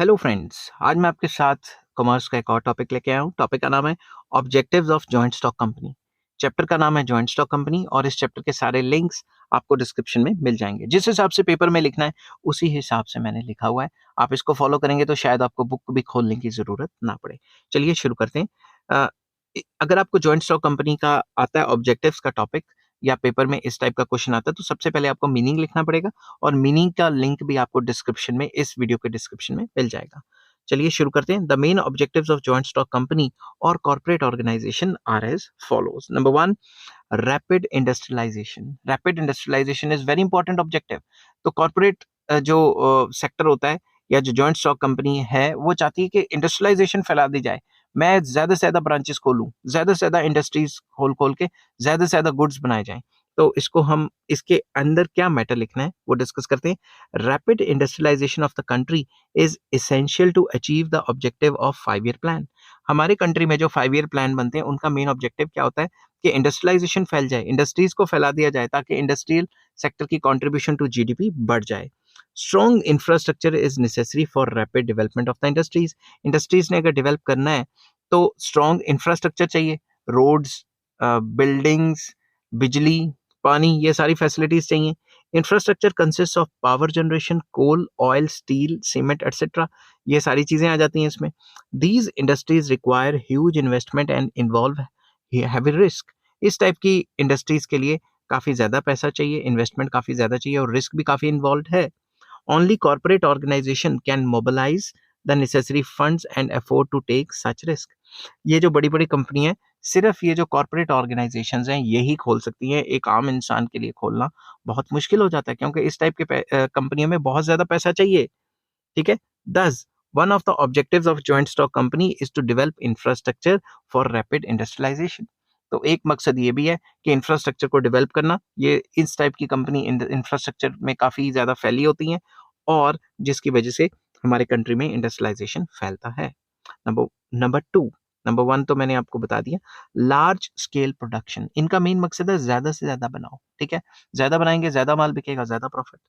Hello friends, आज मैं आपके साथ कॉमर्स का एक और टॉपिक लेके आया हूँ। टॉपिक का नाम है objectives of joint stock company. Chapter का नाम है जॉइंट स्टॉक कंपनी और इस चैप्टर के सारे लिंक्स आपको डिस्क्रिप्शन में मिल जाएंगे। जिस हिसाब से पेपर में लिखना है उसी हिसाब से मैंने लिखा हुआ है। आप इसको फॉलो करेंगे तो शायद आपको बुक भी खोलने की ज़रूरत ना पड़े। चलिए शुरू करते हैं। अगर आपको जॉइंट स्टॉक कंपनी का आता है ऑब्जेक्टिव्स का टॉपिक या पेपर में इस टाइप का क्वेश्चन आता है तो सबसे पहले आपको मीनिंग लिखना पड़ेगा और मीनिंग का लिंक भी आपको डिस्क्रिप्शन में इस वीडियो के डिस्क्रिप्शन में मिल जाएगा। चलिए शुरू करते हैं। The main objectives of joint stock company और corporate organisation are as follows. Number one, rapid industrialisation. Rapid industrialisation is very important objective. तो कॉर्पोरेट जो सेक्टर होता है या जो जॉइंट स्टॉक कंपनी है वो चाहती है कि इंडस्ट्रियलाइजेशन फैला दी जाए। मैं ज्यादा से ज्यादा ब्रांचेस खोलूं, ज्यादा से ज्यादा इंडस्ट्रीज खोल खोल के ज्यादा से ज्यादा गुड्स बनाए जाएं। तो इसको हम इसके अंदर क्या मैटर लिखना है वो डिस्कस करते हैं। Rapid industrialization of the country is essential to achieve the objective of 5 year plan। हमारे कंट्री में जो 5 year प्लान बनते हैं उनका मेन ऑब्जेक्टिव क्या होता है कि इंडस्ट्रियलाइजेशन फैल जाए, इंडस्ट्रीज को फैला दिया जाए ताकि इंडस्ट्रियल सेक्टर की कंट्रीब्यूशन टू जीडीपी बढ़ जाए। Strong infrastructure is necessary for rapid development of the industries. Industries ने अगर डेवलप करना है तो स्ट्रॉन्ग इंफ्रास्ट्रक्चर चाहिए। रोड्स, बिल्डिंग्स, बिजली, पानी, ये सारी फैसिलिटीज चाहिए। Infrastructure consist of power generation, coal, oil, steel, cement etcetera, ये सारी चीजें आ जाती हैं इसमें। These industries require huge investment and involve heavy risk. इस टाइप की इंडस्ट्रीज के लिए काफी ज्यादा पैसा चाहिए, इन्वेस्टमेंट काफी ज्यादा चाहिए और रिस्क भी काफी इन्वॉल्व है। Only corporate organization can mobilize the necessary funds and afford to take such risk। ये जो बड़ी बड़ी कंपनी है, सिर्फ ये जो कॉर्पोरेट ऑर्गेनाइजेशंस हैं यही खोल सकती हैं। एक आम इंसान के लिए खोलना बहुत मुश्किल हो जाता है क्योंकि इस टाइप के कंपनियों में बहुत ज्यादा पैसा चाहिए। ठीक है। दस, one of the objectives of joint stock company is to develop infrastructure for rapid industrialization. तो एक मकसद ये भी है कि इंफ्रास्ट्रक्चर को डेवलप करना। ये इस टाइप की कंपनी इंफ्रास्ट्रक्चर में काफी ज्यादा फैली होती हैं और जिसकी वजह से हमारे कंट्री में इंडस्ट्रियलाइजेशन फैलता है। Number number two, number one तो मैंने आपको बता दिया। लार्ज स्केल प्रोडक्शन, इनका मेन मकसद है ज्यादा से ज्यादा बनाओ। ठीक है, ज्यादा बनाएंगे ज्यादा माल बिकेगा, ज्यादा profit.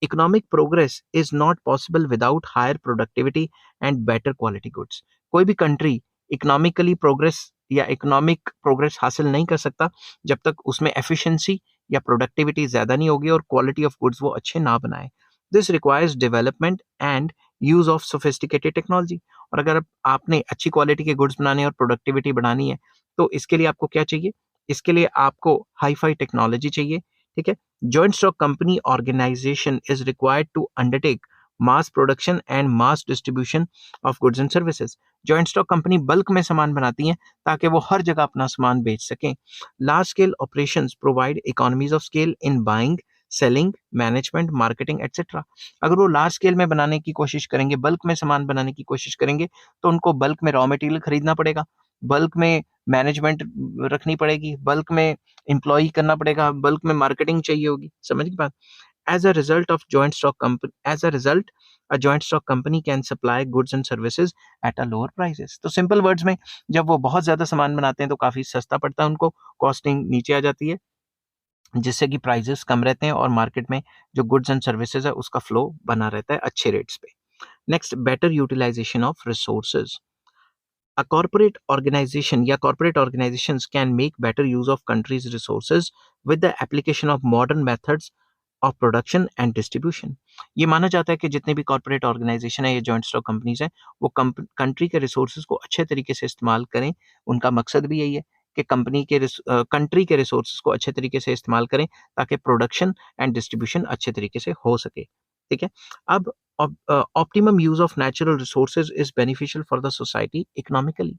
Economic progress is not possible without higher productivity and better quality goods. कोई भी कंट्री इकोनॉमिकली प्रोग्रेस या इकोनॉमिक प्रोग्रेस हासिल नहीं कर सकता जब तक उसमें एफिशिएंसी या प्रोडक्टिविटी ज्यादा नहीं होगी और क्वालिटी ऑफ गुड्स वो अच्छे ना बनाए। This requires development and use of sophisticated technology. और अगर आपने अच्छी क्वालिटी के गुड्स बनाने और प्रोडक्टिविटी बढ़ानी है तो इसके लिए आपको क्या चाहिए? इसके लिए आपको हाई फाई टेक्नोलॉजी चाहिए। ठीक है। Joint stock company organization is required to undertake mass production and mass distribution of goods and services। Joint stock company bulk में सामान बनाती हैं ताकि वो हर जगह अपना सामान बेच सकें। Large scale operations provide economies of scale in buying, selling, management, marketing etcetera. अगर वो लार्ज स्केल में बनाने की कोशिश करेंगे, बल्क में सामान बनाने की कोशिश करेंगे तो उनको बल्क में रॉ मटेरियल खरीदना पड़ेगा, बल्क में मैनेजमेंट रखनी पड़ेगी, बल्क में एम्प्लॉय करना पड़ेगा, बल्क में मार्केटिंग चाहिए होगी। समझ की बात? As a result of joint stock company, as a result a joint stock company can supply goods and services at a lower prices. तो सिंपल वर्ड्स में जब वो बहुत ज्यादा सामान बनाते हैं तो काफी सस्ता पड़ता है उनको, कॉस्टिंग नीचे आ जाती है जिससे कि प्राइसेस कम रहते हैं और मार्केट में जो गुड्स एंड सर्विसेज है उसका फ्लो बना रहता है अच्छे रेट्स पे। Next, better utilization of resources. A corporate organization या corporate organizations can make better use of country's resources with the application of modern methods of production and distribution। ये माना जाता है कि जितने भी कॉर्पोरेट ऑर्गेनाइजेशन है या जॉइंट स्टॉक कंपनीज हैं वो कंट्री के रिसोर्सेज को अच्छे तरीके से इस्तेमाल करें। उनका मकसद भी यही है कि कंट्री के रिसोर्सेज को अच्छे तरीके से इस्तेमाल करें ताकि प्रोडक्शन एंड डिस्ट्रीब्यूशन अच्छे तरीके से हो सके। ठीक है। अब optimum use of natural resources is beneficial for the society economically.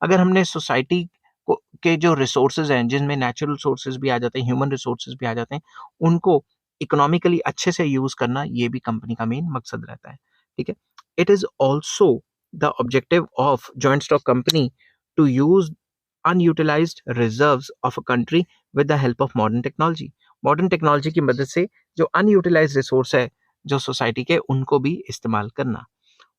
अगर हमने सोसाइटी को के जो रिसोर्सेज हैं जिनमें नेचुरल रिसोर्सेज भी आ जाते हैं, ह्यूमन रिसोर्सेज भी आ जाते हैं, उनको इकोनॉमिकली अच्छे से यूज करना ये भी कंपनी का मेन मकसद रहता है। ठीक है। It is also the objective of joint stock company to use unutilized reserves of a country with the help of modern technology. Modern technology की मदद से जो अनयूटिलाइज्ड रिसोर्स है जो सोसाइटी के, उनको भी इस्तेमाल करना।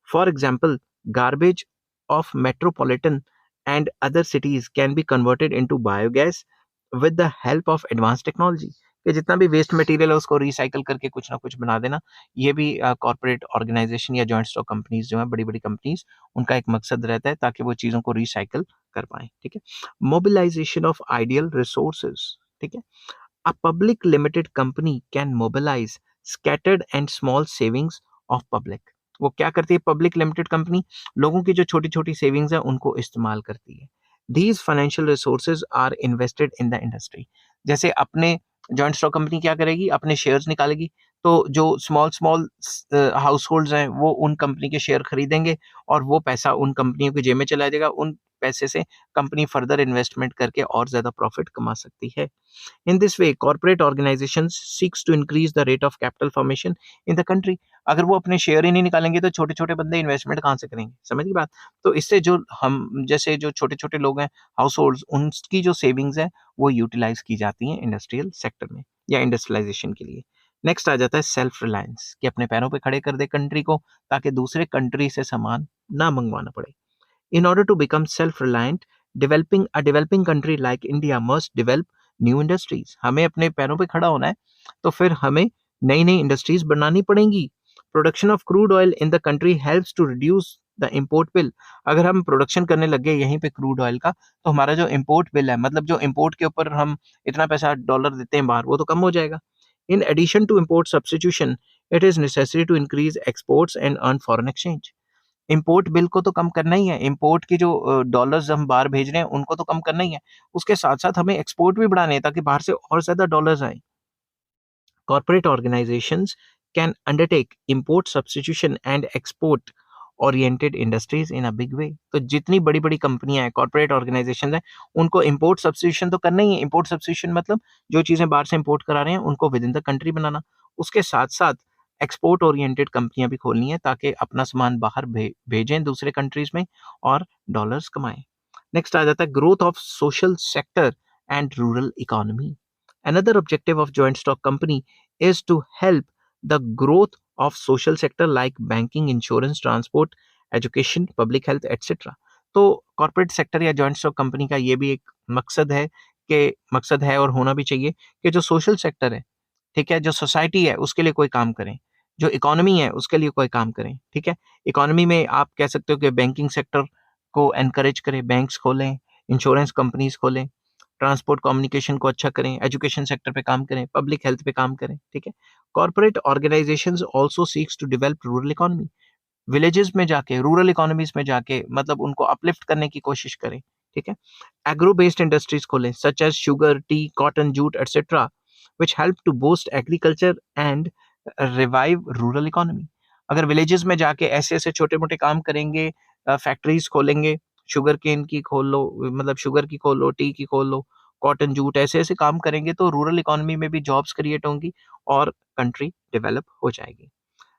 For example, garbage of metropolitan and other cities can be converted into biogas with the help of advanced technology। कि जितना भी वेस्ट मटेरियल है उसको रिसाइकल करके कुछ ना कुछ बना देना। ये भी कॉर्पोरेट ऑर्गेनाइजेशन या जॉइंट स्टॉक कंपनीज जो है, बड़ी-बड़ी कंपनीज, उनका एक मकसद रहता है ताकि वो चीज़ों को रिसाइकल कर पाएँ, ठीक है? मोबिलाइजेशन ऑफ आइडियल रिसोर्सेज़, ठीक है? A public limited company can mobilize scattered and small savings of public. वो क्या करती है पब्लिक लिमिटेड कंपनी? लोगों की जो छोटी-छोटी सेविंग्स है उनको इस्तेमाल करती है। These financial resources are invested in the industry. जैसे अपने जॉइंट स्टॉक कंपनी क्या करेगी? अपने शेयर्स निकालेगी, तो जो स्मॉल स्मॉल हाउसहोल्ड्स हैं वो उन कंपनी के शेयर खरीदेंगे और वो पैसा उन कंपनियों की जेब में चला जाएगा। उन पैसे से कंपनी फर्दर इन्वेस्टमेंट करके और ज़्यादा प्रॉफिट कमा सकती है। In this way, corporate organizations seeks to increase the rate of capital formation in the country. अगर वो अपने शेयर ही नहीं निकालेंगे तो छोटे-छोटे बंदे इन्वेस्टमेंट कहाँ से करेंगे? समझ गई बात? तो इससे जो हम जैसे जो छोटे-छोटे लोग हैं, हाउसहोल्ड्स, उनकी जो सेविंग्स है, वो यूटिलाइज़ की जाती हैं इंडस्ट्रियल सेक्टर में या इंडस्ट्रियलाइज़ेशन के लिए। नेक्स्ट आ जाता है सेल्फ रिलायंस, कि अपने पैरों पे खड़े कर दे कंट्री को ताकि दूसरे कंट्री से सामान ना मंगवाना पड़े। In order to become self-reliant, developing country like India must develop new industries. हमें अपने पैरों पे खड़ा होना है, तो फिर हमें नई-नई इंडस्ट्रीज बनानी पड़ेंगी। Production of crude oil in the country helps to reduce the import bill. अगर हम प्रोडक्शन करने लग गए यहीं पे क्रूड ऑयल का, तो हमारा जो इम्पोर्ट बिल है, मतलब जो इम्पोर्ट के ऊपर हम इतना पैसा डॉलर देते हैं बाहर, वो तो कम हो जाएगा। In addition to import substitution, it is necessary to increase exports and earn foreign exchange. Import bill को तो कम करना ही है, इम्पोर्ट की जो डॉलर्स हम बाहर भेज रहे हैं उनको तो कम करना ही है। उसके साथ-साथ हमें एक्सपोर्ट भी बढ़ाने हैं ताकि बाहर से और ज़्यादा डॉलर्स आएँ। Corporate organizations can undertake import substitution and export oriented industries in a big way. तो जितनी बड़ी-बड़ी कंपनियाँ हैं, कॉर्पोरेट ऑर्गेनाइजेशंस हैं, उनको इम्पोर्ट सब्स्टिट्यूशन तो करना ही है। इम्पोर्ट सब्स्टिट्यूशन मतलब जो चीज़ें बाहर से इम्पोर्ट करा रहे हैं, उनको विद इन द कंट्री बनाना। उसके साथ-साथ एक्सपोर्ट ओरिएंटेड कंपनियाँ भी खोलनी है ताकि अपना सामान बाहर भेजें दूसरे कंट्रीज़ में और डॉलर्स कमाएँ। नेक्स्ट आ जाता है growth of social sector and rural economy. Another objective of joint stock company is to help the growth of social sector like banking, insurance, transport, education, public health, etc. तो corporate sector या joint stock company का ये भी एक मकसद है और होना भी चाहिए कि जो सोशल सेक्टर है, ठीक है, जो सोसाइटी है उसके लिए कोई काम करें, जो इकोनॉमी है उसके लिए कोई काम करें, ठीक है। इकोनॉमी में आप कह सकते हो कि बैंकिंग सेक्टर को एनकरेज करें, बैंक्स खोलें, इंश्योरेंस कंपनीज खोलें, ट्रांसपोर्ट कम्युनिकेशन को अच्छा करें, एजुकेशन सेक्टर पे काम करें, पब्लिक हेल्थ पे काम करें, ठीक है। Corporate organizations also seeks to develop rural economy. Villages में जाके, रूरल इकोनॉमीज में जाके मतलब उनको अपलिफ्ट करने की कोशिश करें, ठीक है। एग्रो बेस्ड इंडस्ट्रीज खोलें such as sugar, tea, cotton, jute etcetera which help to boost agriculture and revive rural economy. अगर विलेजेस में जाके ऐसे-ऐसे छोटे-मोटे काम करेंगे, फैक्ट्रीज खोलेंगे, शुगर केन की खोल लो, मतलब शुगर की खोल लो, टी की खोल लो, कॉटन, जूट, ऐसे-ऐसे काम करेंगे तो रूरल इकोनॉमी में भी जॉब्स क्रिएट होंगी और कंट्री डेवलप हो जाएगी।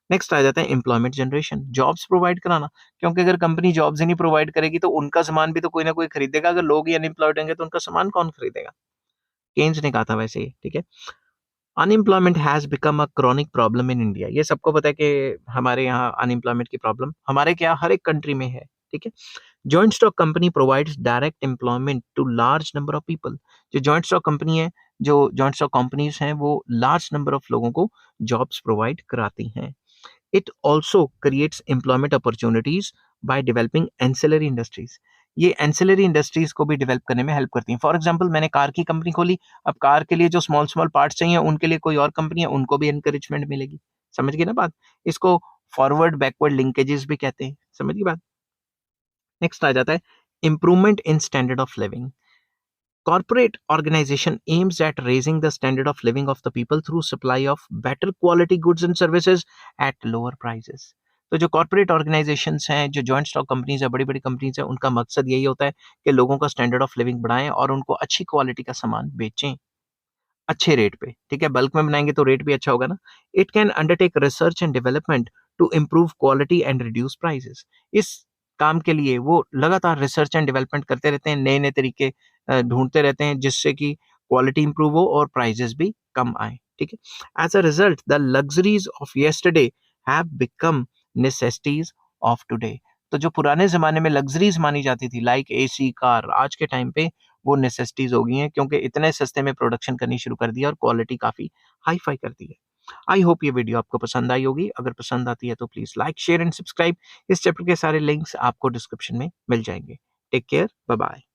नेक्स्ट आ जाता है एम्प्लॉयमेंट जनरेशन, जॉब्स प्रोवाइड कराना, क्योंकि अगर कंपनी जॉब्स ही नहीं प्रोवाइड करेगी तो उनका सामान भी तो कोई ना कोई खरीदेगा। अगर लोग ही अनएम्प्लॉयड होंगे तो उनका सामान कौन खरीदेगा? केन्स ने कहा था वैसे ही, ठीक है। Unemployment has become a chronic problem in India. ये सबको पता है कि हमारे यहाँ अनएम्प्लॉयमेंट की प्रॉब्लम हमारे क्या हर एक कंट्री में है, ठीक है। Joint stock company provides direct employment to large number of people. जो जॉइंट स्टॉक कंपनी है, जो जॉइंट स्टॉक कंपनीज हैं, वो लार्ज नंबर ऑफ लोगों को जॉब्स प्रोवाइड कराती हैं। It also creates employment opportunities by developing ancillary industries. ये एंसिलरी इंडस्ट्रीज को भी डेवलप करने में हेल्प करती हैं। फॉर एग्जांपल मैंने कार की कंपनी खोली, अब कार के लिए जो स्मॉल स्मॉल पार्ट्स चाहिए उनके लिए कोई और कंपनी है, उनको भी एनकरेजमेंट मिलेगी। समझ गए ना बात? इसको फॉरवर्ड बैकवर्ड लिंकेजेस भी कहते हैं। समझ गई बात? नेक्स्ट आ जाता है improvement in standard of living. Corporate organization aims at raising the standard of living of the people through supply of better quality goods and services at lower prices. तो जो कॉर्पोरेट ऑर्गेनाइजेशंस हैं, जो joint stock companies है, बड़ी-बड़ी companies हैं, उनका मकसद यही होता है कि लोगों का स्टैंडर्ड ऑफ लिविंग बढ़ाएं और उनको अच्छी क्वालिटी का सामान बेचें अच्छे रेट पे, ठीक है? बल्क में बनाएँगे तो रेट भी अच्छा होगा ना। It can undertake research and development to improve quality and reduce prices. इस काम के लिए वो लगातार रिसर्च एंड डेवलपमेंट करते रहते हैं, नए-नए तरीके ढूँढते रहते हैं जिससे कि क्वालिटी इम्प्रूव हो और प्राइसेस भी कम आएँ, ठीक है? As a result the luxuries of yesterday have become necessities of today. तो जो पुराने ज़माने में लग्ज़रीज़ मानी जाती थी लाइक एसी, कार, आज के टाइम पे वो नेसेसिटीज हो गई हैं, क्योंकि इतने सस्ते में प्रोडक्शन करनी शुरू कर दिया और क्वालिटी काफ़ी हाई फाई कर दी है। आई होप ये वीडियो आपको पसंद आई होगी। अगर पसंद आती है तो please like, share and subscribe. इस चैप्टर के सारे लिंक्स आपको डिस्क्रिप्शन में मिल जाएंगे। Take care, bye bye.